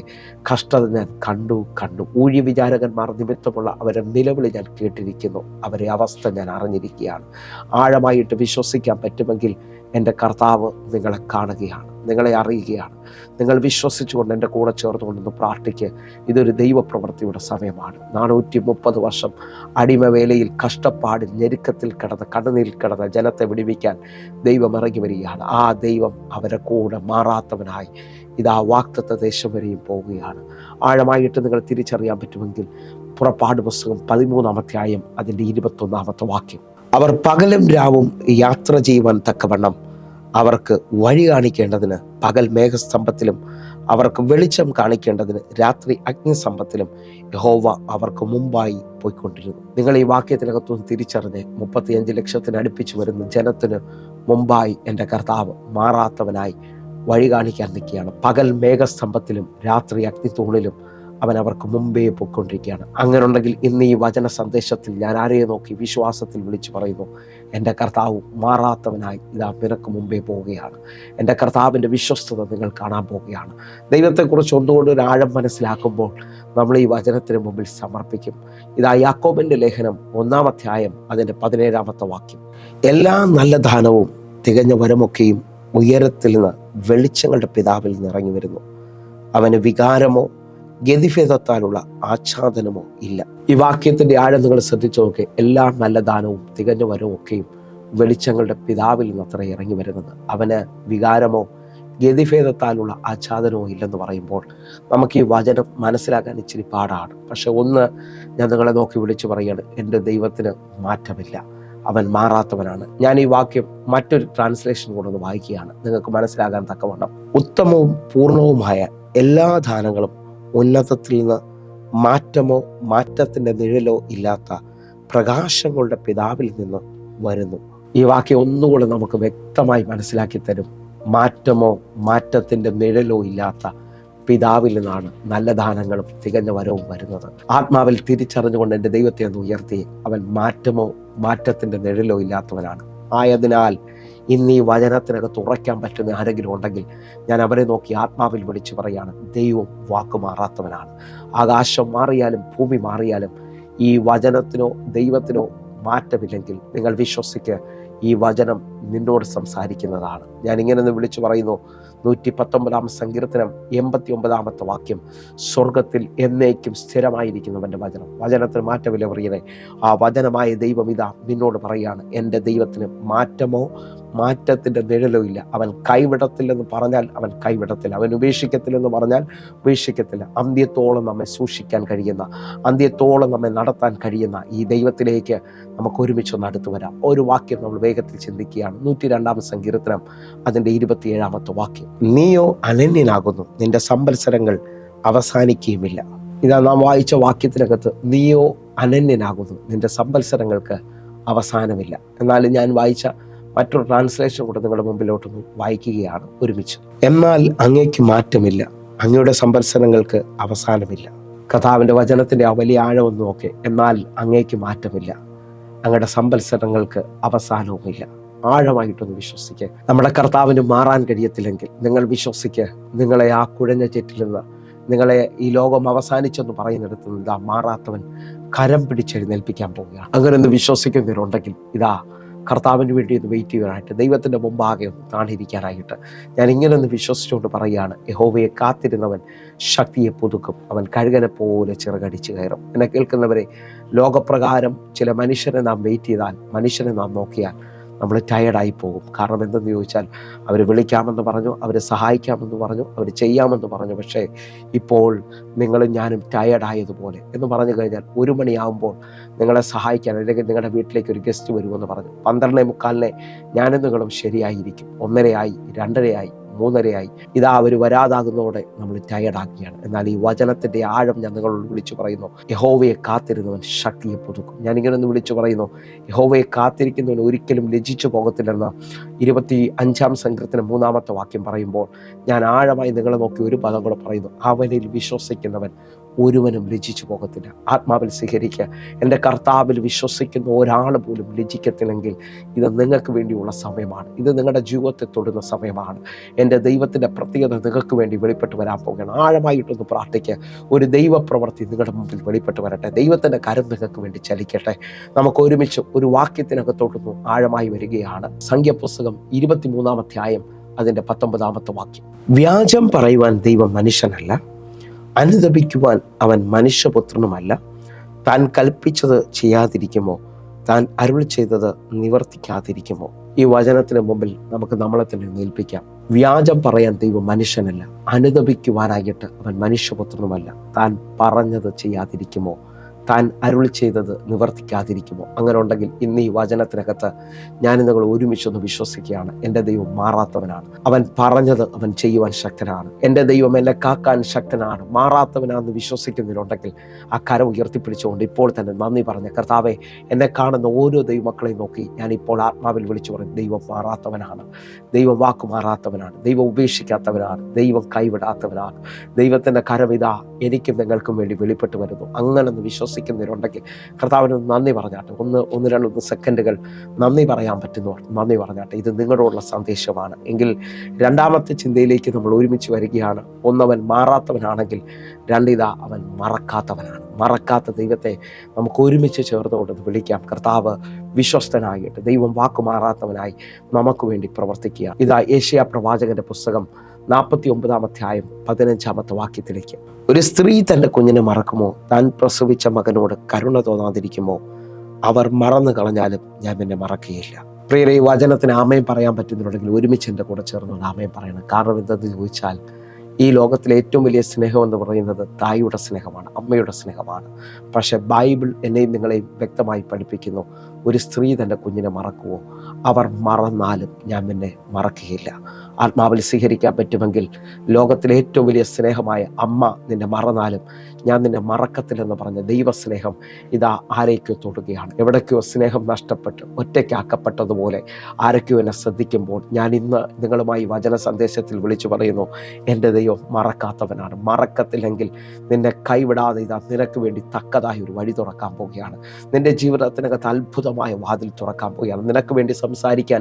കഷ്ടത ഞാൻ കണ്ടു. ഊഴി വിചാരകന്മാർ നിമിത്തമുള്ള അവരുടെ നിലവിളി ഞാൻ കേട്ടിരിക്കുന്നു. അവരെ അവസ്ഥ ഞാൻ അറിഞ്ഞിരിക്കുകയാണ്. ആഴമായിട്ട് വിശ്വസിക്കാൻ പറ്റുമെങ്കിൽ എൻ്റെ കർത്താവ് നിങ്ങളെ കാണുകയാണ്. നിങ്ങളെ അറിയുകയാണ്. നിങ്ങൾ വിശ്വസിച്ചുകൊണ്ട് എൻ്റെ കൂടെ ചേർന്നുകൊണ്ടൊന്ന് പ്രാർത്ഥിക്കുക. ഇതൊരു ദൈവപ്രവൃത്തിയുടെ സമയമാണ്. 430 വർഷം അടിമവേലയിൽ, കഷ്ടപ്പാടിൽ, ഞെരുക്കത്തിൽ കിടന്ന്, കണ്ണുനീരിൽ കിടന്ന ജനത്തെ വിടുവിക്കാൻ ദൈവം ഇറങ്ങി വരികയാണ്. ആ ദൈവം അവരെ കൂടെ മാറാത്തവനായി ഇതാ വാഗ്ദത്ത ദേശം വരെയും പോവുകയാണ്. ആഴമായിട്ട് നിങ്ങൾ തിരിച്ചറിയാൻ പറ്റുമെങ്കിൽ പുറപ്പാട് പുസ്തകം 13-ാം അധ്യായം അതിൻ്റെ 21-ാമത്തെ വാക്യം, അവർ പകലും രാവും യാത്ര ചെയ്യുവാൻ തക്കവണ്ണം അവർക്ക് വഴി കാണിക്കേണ്ടതിന് പകൽ മേഘസ്തംഭത്തിലും അവർക്ക് വെളിച്ചം കാണിക്കേണ്ടതിന് രാത്രി അഗ്നിസ്തംഭത്തിലും യഹോവ അവർക്ക് മുമ്പായി പോയിക്കൊണ്ടിരുന്നു. നിങ്ങൾ ഈ വാക്യത്തിനകത്തുനിന്ന് തിരിച്ചറിഞ്ഞ് 35 ലക്ഷത്തിന് അടുപ്പിച്ച് വരുന്ന ജനത്തിന് മുമ്പായി എൻ്റെ കർത്താവ് മാറാത്തവനായി വഴി കാണിക്കാൻ നിൽക്കുകയാണ്. പകൽ മേഘസ്തംഭത്തിലും രാത്രി അഗ്നിത്തൂണിലും അവൻ അവർക്ക് മുമ്പേ പോയിക്കൊണ്ടിരിക്കുകയാണ്. അങ്ങനെ ഉണ്ടെങ്കിൽ ഇന്ന് ഈ വചന സന്ദേശത്തിൽ ഞാൻ ആരെയെ നോക്കി വിശ്വാസത്തിൽ വിളിച്ചു പറയുന്നു, എൻ്റെ കർത്താവ് മാറാത്തവനായി ഇതാ നിനക്ക് മുമ്പേ പോവുകയാണ്. എൻ്റെ കർത്താവിൻ്റെ വിശ്വസ്തത നിങ്ങൾ കാണാൻ പോവുകയാണ്. ദൈവത്തെക്കുറിച്ച് ഒന്നുകൊണ്ട് ഒരു ആഴം മനസ്സിലാക്കുമ്പോൾ നമ്മൾ ഈ വചനത്തിന് മുമ്പിൽ സമർപ്പിക്കും. ഇതാ യാക്കോബിൻ്റെ ലേഖനം 1-ാം അധ്യായം അതിൻ്റെ 17-ാമത്തെ വാക്യം, എല്ലാ നല്ല ദാനവും തികഞ്ഞ വരമൊക്കെയും ഉയരത്തിൽ നിന്ന് വെളിച്ചങ്ങളുടെ പിതാവിൽ നിന്ന് ഇറങ്ങി വരുന്നു. അവന് വികാരമോ ഗതിഭേദത്താലുള്ള ആച്ഛാദനമോ ഇല്ല. ഈ വാക്യത്തിന്റെ ആഴം നിങ്ങൾ ശ്രദ്ധിച്ചു നോക്കി. എല്ലാ നല്ല ദാനവും തികഞ്ഞ വരവും ഒക്കെയും വെളിച്ചങ്ങളുടെ പിതാവിൽ നിന്ന് അത്ര ഇറങ്ങി വരുന്നത്. അവന് വികാരമോ ഗതിഭേദത്താലുള്ള ആച്ഛാദനമോ ഇല്ലെന്ന് പറയുമ്പോൾ നമുക്ക് ഈ വചനം മനസ്സിലാക്കാൻ ഇച്ചിരി പാടാണ്. പക്ഷെ ഒന്ന് ഞാൻ നിങ്ങളെ നോക്കി വിളിച്ചു പറയുകയാണ്, എൻ്റെ ദൈവത്തിന് മാറ്റമില്ല, അവൻ മാറാത്തവനാണ്. ഞാൻ ഈ വാക്യം മറ്റൊരു ട്രാൻസ്ലേഷൻ കൊണ്ടൊന്ന് വായിക്കുകയാണ്, നിങ്ങൾക്ക് മനസ്സിലാകാൻ തക്കവണ്ണം. ഉത്തമവും പൂർണ്ണവുമായ എല്ലാ ദാനങ്ങളും ഉന്നതത്തിൽ നിന്ന് മാറ്റമോ മാറ്റത്തിൻ്റെ നിഴലോ ഇല്ലാത്ത പ്രകാശങ്ങളുടെ പിതാവിൽ നിന്ന് വരുന്നു. ഈ വാക്യം ഒന്നുകൂടെ നമുക്ക് വ്യക്തമായി മനസ്സിലാക്കി തരും. മാറ്റമോ മാറ്റത്തിൻ്റെ നിഴലോ ഇല്ലാത്ത പിതാവിൽ നിന്നാണ് നല്ല ദാനങ്ങളും തികഞ്ഞ വരവും വരുന്നത്. ആത്മാവിൽ തിരിച്ചറിഞ്ഞുകൊണ്ട് എൻ്റെ ദൈവത്തെ ഒന്ന് ഉയർത്തി, അവൻ മാറ്റമോ മാറ്റത്തിൻ്റെ നിഴലോ ഇല്ലാത്തവനാണ്. ആയതിനാൽ ഇന്ന് ഈ വചനത്തിനകത്ത് ഉറയ്ക്കാൻ പറ്റുന്ന ആരെങ്കിലും ഉണ്ടെങ്കിൽ ഞാൻ അവരെ നോക്കി ആത്മാവിൽ വിളിച്ചു പറയാണ്, ദൈവം വാക്ക് മാറാത്തവനാണ്. ആകാശം മാറിയാലും ഭൂമി മാറിയാലും ഈ വചനത്തിനോ ദൈവത്തിനോ മാറ്റമില്ലെങ്കിൽ നിങ്ങൾ വിശ്വസിക്കുക, ഈ വചനം നിന്നോട് സംസാരിക്കുന്നതാണ്. ഞാൻ ഇങ്ങനെ വിളിച്ചു പറയുന്നു, 119-ാം സങ്കീർത്തനം 89-ാമത്തെ വാക്യം, സ്വർഗത്തിൽ എന്നേക്കും സ്ഥിരമായിരിക്കുന്നവൻ്റെ വചനം. വചനത്തിന് മാറ്റമില്ല പ്രിയനെ. ആ വചനമായ ദൈവം ഇതാ നിന്നോട് പറയാണ്, എൻ്റെ ദൈവത്തിന് മാറ്റമോ മാറ്റത്തിൻ്റെ നിഴലോ ഇല്ല. അവൻ കൈവിടത്തില്ലെന്ന് പറഞ്ഞാൽ അവൻ കൈവിടത്തില്ല, അവൻ ഉപേക്ഷിക്കത്തില്ലെന്ന് പറഞ്ഞാൽ ഉപേക്ഷിക്കത്തില്ല. അന്ത്യത്തോളം നമ്മെ സൂക്ഷിക്കാൻ കഴിയുന്ന, അന്ത്യത്തോളം നമ്മെ നടത്താൻ കഴിയുന്ന ഈ ദൈവത്തിലേക്ക് നമുക്ക് ഒരുമിച്ചൊന്ന് അടുത്തു വരാം. ഒരു വാക്യം നമ്മൾ വേഗത്തിൽ ചിന്തിക്കുകയാണ്. 102-ാം സങ്കീർത്തനം അതിൻ്റെ 27-ാമത്തെ വാക്യം, നീയോ അനന്യനാകുന്നു, നിന്റെ സംവത്സരങ്ങൾ അവസാനിക്കുകയുമില്ല. ഇതാ നാം വായിച്ച വാക്യത്തിനകത്ത്, നീയോ അനന്യനാകുന്നു, നിന്റെ സംവത്സരങ്ങൾക്ക് അവസാനമില്ല. എന്നാൽ ഞാൻ വായിച്ച മറ്റൊരു ട്രാൻസ്ലേഷൻ കൂടെ നിങ്ങളുടെ മുമ്പിലോട്ടൊന്ന് വായിക്കുകയാണ് ഒരുമിച്ച്. എന്നാൽ അങ്ങേക്ക് മാറ്റമില്ല, അങ്ങയുടെ സംവത്സരങ്ങൾക്ക് അവസാനമില്ല. കർത്താവിൻ്റെ വചനത്തിൻ്റെ ആ വലിയ ആഴമൊന്നും നോക്കെ. എന്നാൽ അങ്ങേക്ക് മാറ്റമില്ല, അങ്ങയുടെ സംവത്സരങ്ങൾക്ക് അവസാനവുമില്ല. ആഴമായിട്ടൊന്ന് വിശ്വസിക്കുക. നമ്മുടെ കർത്താവിന് മാറാൻ കഴിയത്തില്ലെങ്കിൽ നിങ്ങൾ വിശ്വസിക്കുക, നിങ്ങളെ ആ കുഴഞ്ഞ ചെറ്റിൽ നിന്ന്, നിങ്ങളെ ഈ ലോകം അവസാനിച്ചെന്ന് പറയുന്നിടത്ത് നിന്ന് ഇതാ മാറാത്തവൻ കരം പിടിച്ചെഴുന്നേൽപ്പിക്കാൻ പോവുകയാണ്. അങ്ങനെ ഒന്ന് വിശ്വസിക്കുന്നവരുണ്ടെങ്കിൽ ഇതാ കർത്താവിന് വേണ്ടി ഒന്ന് വെയിറ്റ് ചെയ്യാനായിട്ട്, ദൈവത്തിൻ്റെ മുമ്പാകെ ഒന്ന് താണിരിക്കാനായിട്ട് ഞാൻ ഇങ്ങനെ ഒന്ന് വിശ്വസിച്ചുകൊണ്ട് പറയുകയാണ്, യഹോവയെ കാത്തിരുന്നവൻ ശക്തിയെ പുതുക്കും, അവൻ കഴുകനെ പോലെ ചിറകടിച്ച് കയറും. എന്നെ കേൾക്കുന്നവരെ, ലോകപ്രകാരം ചില മനുഷ്യരെ നാം വെയിറ്റ് ചെയ്താൽ, മനുഷ്യനെ നാം നോക്കിയാൽ നമ്മൾ ടയേർഡായി പോകും. കാരണം എന്തെന്ന് ചോദിച്ചാൽ, അവർ വിളിക്കാമെന്ന് പറഞ്ഞു, അവർ സഹായിക്കാമെന്ന് പറഞ്ഞു, അവർ ചെയ്യാമെന്ന് പറഞ്ഞു. പക്ഷേ ഇപ്പോൾ നിങ്ങളും ഞാനും ടയേർഡായതുപോലെ എന്ന് പറഞ്ഞു കഴിഞ്ഞാൽ, 1 മണിയാകുമ്പോൾ നിങ്ങളെ സഹായിക്കാൻ അല്ലെങ്കിൽ നിങ്ങളുടെ വീട്ടിലേക്ക് ഒരു ഗസ്റ്റ് വരുമെന്ന് പറഞ്ഞു, 12:45 ഞാനും നിങ്ങളും ശരിയായിരിക്കും. 1:30 2:30 3:30 ഇതാ അവർ വരാതാകുന്നതോടെ നമ്മൾ ടയേർഡാക്കുകയാണ്. എന്നാൽ ഈ വചനത്തിൻ്റെ ആഴം ഞാൻ നിങ്ങളോട് വിളിച്ചു പറയുന്നു, യഹോവയെ കാത്തിരുന്നവൻ ശക്തിയെ പുതുക്കും. ഞാനിങ്ങനെ ഒന്ന് വിളിച്ചു പറയുന്നു, യഹോവയെ കാത്തിരിക്കുന്നവൻ ഒരിക്കലും ലജ്ജിച്ചു പോകത്തില്ലെന്ന് 25-ാം സങ്കീർത്തനം 3-ാമത്തെ വാക്യം പറയുമ്പോൾ ഞാൻ ആഴമായി നിങ്ങളെ നോക്കി ഒരു പദം കൂടെ പറയുന്നു, അവനിൽ വിശ്വസിക്കുന്നവൻ ഒരുവനും ലജ്ജിച്ചു പോകത്തില്ല. ആത്മാവിൽ സ്വീകരിക്കുക. എൻ്റെ കർത്താവിൽ വിശ്വസിക്കുന്ന ഒരാൾ പോലും ലജ്ജിക്കത്തില്ലെങ്കിൽ ഇത് നിങ്ങൾക്ക് വേണ്ടിയുള്ള സമയമാണ്. ഇത് നിങ്ങളുടെ ജീവിതത്തെ തൊടുന്ന സമയമാണ്. എൻ്റെ ദൈവത്തിൻ്റെ പ്രത്യേകത നിങ്ങൾക്ക് വേണ്ടി വെളിപ്പെട്ട് വരാൻ പോകുകയാണ്. ആഴമായിട്ടൊന്ന് പ്രാർത്ഥിക്കുക. ഒരു ദൈവപ്രവൃത്തി നിങ്ങളുടെ മുമ്പിൽ വെളിപ്പെട്ട് വരട്ടെ. ദൈവത്തിൻ്റെ കരം നിങ്ങൾക്ക് വേണ്ടി ചലിക്കട്ടെ. നമുക്ക് ഒരുമിച്ച് ഒരു വാക്യത്തിനകത്തോട്ടൊന്ന് ആഴമായി വരികയാണ്. സംഖ്യാപുസ്തകം 23-ാം അധ്യായം അതിൻ്റെ 19 വാക്യം. വ്യാജം പറയുവാൻ ദൈവം മനുഷ്യനല്ല, അനുതപിക്കുവാൻ അവൻ മനുഷ്യപുത്രനുമല്ല. താൻ കൽപ്പിച്ചത് ചെയ്യാതിരിക്കുമോ? താൻ അരുൾ ചെയ്തത് നിവർത്തിക്കാതിരിക്കുമോ? ഈ വചനത്തിന് മുമ്പിൽ നമുക്ക് നമ്മളെ തന്നെ ഏൽപ്പിക്കാം. വ്യാജം പറയാൻ ദൈവം മനുഷ്യനല്ല, അനുതപിക്കുവാനായിട്ട് അവൻ മനുഷ്യപുത്രനുമല്ല. താൻ പറഞ്ഞത് ചെയ്യാതിരിക്കുമോ? താൻ അരുൾ ചെയ്തത് നിവർത്തിക്കാതിരിക്കുമോ? അങ്ങനെ ഉണ്ടെങ്കിൽ ഇന്ന് ഈ വചനത്തിനകത്ത് ഞാൻ നിങ്ങൾ ഒരുമിച്ചൊന്ന് വിശ്വസിക്കുകയാണ്, എൻ്റെ ദൈവം മാറാത്തവനാണ്. അവൻ പറഞ്ഞത് അവൻ ചെയ്യുവാൻ ശക്തനാണ്. എൻ്റെ ദൈവം എന്നെ കാക്കാൻ ശക്തനാണ്, മാറാത്തവനാണെന്ന് വിശ്വസിക്കുന്നതിനുണ്ടെങ്കിൽ ആ കരം ഉയർത്തിപ്പിടിച്ചുകൊണ്ട് ഇപ്പോൾ തന്നെ നന്ദി പറഞ്ഞ കർത്താവെ, എന്നെ കാണുന്ന ഓരോ ദൈവമക്കളെയും നോക്കി ഞാൻ ഇപ്പോൾ ആത്മാവിൽ വിളിച്ചു പറയും, ദൈവം മാറാത്തവനാണ്, ദൈവം വാക്കു മാറാത്തവനാണ്, ദൈവം ഉപേക്ഷിക്കാത്തവനാണ്, ദൈവം കൈവിടാത്തവനാണ്. ദൈവത്തിൻ്റെ കരമിതാ എനിക്കും നിങ്ങൾക്കും വേണ്ടി വെളിപ്പെട്ട് വരുന്നു. അങ്ങനെയൊന്ന് വിശ്വസിക്കുന്നതിനുണ്ടെങ്കിൽ കർത്താവിന് നന്ദി പറഞ്ഞാട്ടെ. ഒന്ന് 2 സെക്കൻഡുകൾ നന്ദി പറയാൻ പറ്റുന്നവർ നന്ദി പറഞ്ഞാട്ടെ. ഇത് നിങ്ങളോടുള്ള സന്ദേശമാണ്. എങ്കിൽ രണ്ടാമത്തെ ചിന്തയിലേക്ക് നമ്മൾ ഒരുമിച്ച് വരികയാണ്. ഒന്നവൻ മാറാത്തവനാണെങ്കിൽ, രണ്ടിതാ അവൻ മറക്കാത്തവനാണ്. മറക്കാത്ത ദൈവത്തെ നമുക്ക് ഒരുമിച്ച് ചേർന്നുകൊണ്ട് വിളിക്കാം. കർത്താവ് വിശ്വസ്തനായിട്ട് ദൈവം വാക്കുമാറാത്തവനായി നമുക്ക് വേണ്ടി പ്രവർത്തിക്കുക. ഇതാ യേശയ്യാ പ്രവാചകന്റെ പുസ്തകം 49 അധ്യായം 15 വാക്യത്തിലേക്ക്. ഒരു സ്ത്രീ തൻ്റെ കുഞ്ഞിനെ മറക്കുമോ? താൻ പ്രസവിച്ച മകനോട് കരുണ തോന്നാതിരിക്കുമോ? അവർ മറന്നു കളഞ്ഞാലും ഞാൻ നിന്നെ മറക്കുകയില്ല. പ്രിയരെ, ഈ വചനത്തിന് ആമേൻ പറയാൻ പറ്റുന്നുണ്ടെങ്കിൽ ഒരുമിച്ച് എൻ്റെ കൂടെ ചേർന്നുകൊണ്ട് ആമേൻ പറയണം. കാരണം എന്തെന്ന് ചോദിച്ചാൽ, ഈ ലോകത്തിലെ ഏറ്റവും വലിയ സ്നേഹം എന്ന് പറയുന്നത് തായുടെ സ്നേഹമാണ്, അമ്മയുടെ സ്നേഹമാണ്. പക്ഷെ ബൈബിൾ എന്നെയും നിങ്ങളെയും വ്യക്തമായി പഠിപ്പിക്കുന്നു, ഒരു സ്ത്രീ തൻ്റെ കുഞ്ഞിനെ മറക്കുമോ? അവർ മറന്നാലും ഞാൻ നിന്നെ മറക്കുകയില്ല. ആത്മാവിൽ സ്വീകരിക്കാൻ പറ്റുമെങ്കിൽ ലോകത്തിലെ ഏറ്റവും വലിയ സ്നേഹമായ അമ്മ നിന്നെ മറന്നാലും ഞാൻ നിന്നെ മറക്കത്തില്ലെന്ന് പറഞ്ഞ ദൈവസ്നേഹം ഇതാ ആരേക്കോ തൊടുകയാണ്. എവിടേക്കോ സ്നേഹം നഷ്ടപ്പെട്ട് ഒറ്റയ്ക്കാക്കപ്പെട്ടതുപോലെ ആരൊക്കെയോ എന്നെ ശ്രദ്ധിക്കുമ്പോൾ ഞാൻ ഇന്ന് നിങ്ങളുമായി വചന സന്ദേശത്തിൽ വിളിച്ചു പറയുന്നു, എൻ്റെ ദൈവം മറക്കാത്തവനാണ്. മറക്കത്തില്ലെങ്കിൽ നിന്നെ കൈവിടാതെ ഇതാ നിനക്ക് വേണ്ടി തക്കതായ ഒരു വഴി തുറക്കാൻ പോവുകയാണ്. നിന്റെ ജീവിതത്തിനകത്ത് അത്ഭുതമായ വാതിൽ തുറക്കാൻ പോവുകയാണ്. നിനക്ക് വേണ്ടി സംസാരിക്കാൻ